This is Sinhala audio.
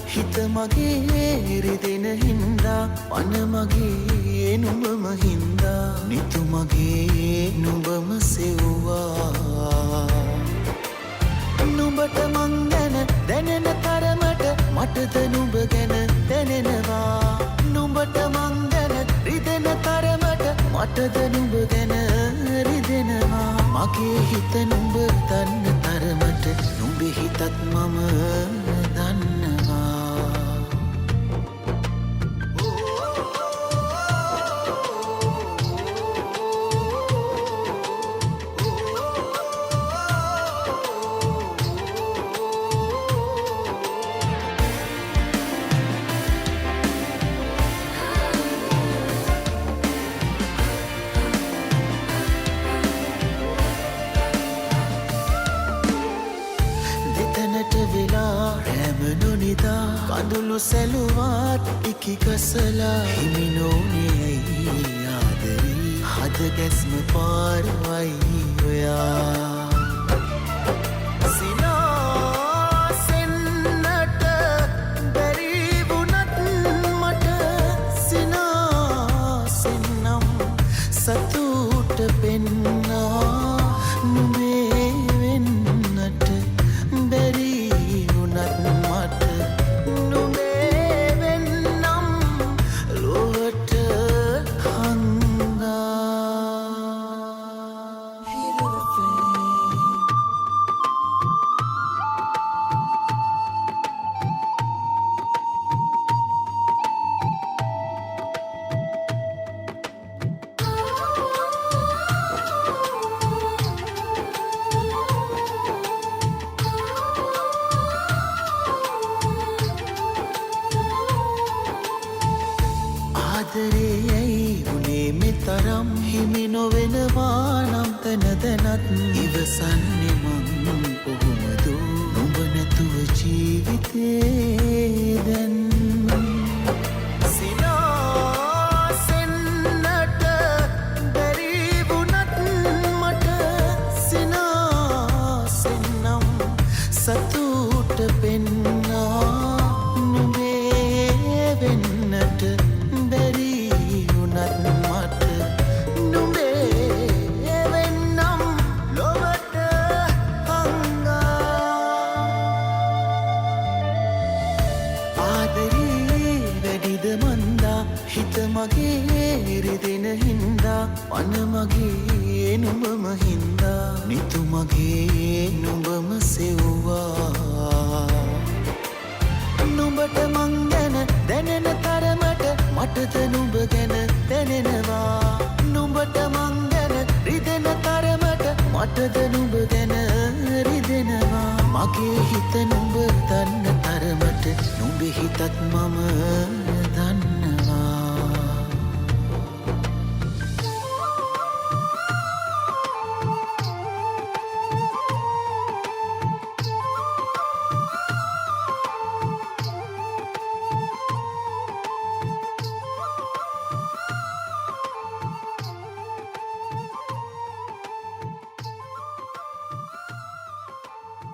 හිත මගේ රිදෙන හින්දා පන මගේ නුඹම හින්දා නිතු මගේ නුඹම සෙව්වා නුඹට මං ගැන දැනෙන තරමට මටද නුඹ ගැන දැනෙනවා නුඹට මං ගැන රිදෙන තරමට මටද නුඹ ගැන රිදෙනවා මගේ හිත නුඹ දන්න තරමට නුඹේ හිතත් මම දන්නවා කඳුළු සැලුවාත් ඉකි කසලා හිමිනෝනේ ආදරී හද ගැස්ම පාරවයි ඔයා සිනාසෙන්නට බැරි වුණත් මට සිනාසෙන්නම් සතුට පෙන්නා නුඹේ වෙන්නට බැරි වුණත් මට ආදරේයි උනේ මෙතරම් හිමි නොවෙනවා නම් තන දැනත් ඉවසන්නේ මං කොහොමද නුඹ නැතුව ජීවිතේ දැන් සිනාසෙන්නට බැරි වුණත් මට සිනාසෙන්නම් සතුට පෙන්නා නුඹේ වෙන්නට හිත මගේ රිදෙන හින්දා පන මගේ නුඹම හින්දා නිතු මගේ නුඹම සෙව්වා නුඹට මං ගැන දැනෙන තරමට මටද නුඹ ගැන දැනෙනවා නුඹට මං ගැන රිදෙන තරමට මටද නුඹ ගැන රිදෙනවා මගේ හිත නුඹ දන්න තරමට නුඹේ හිතත් මම දන්න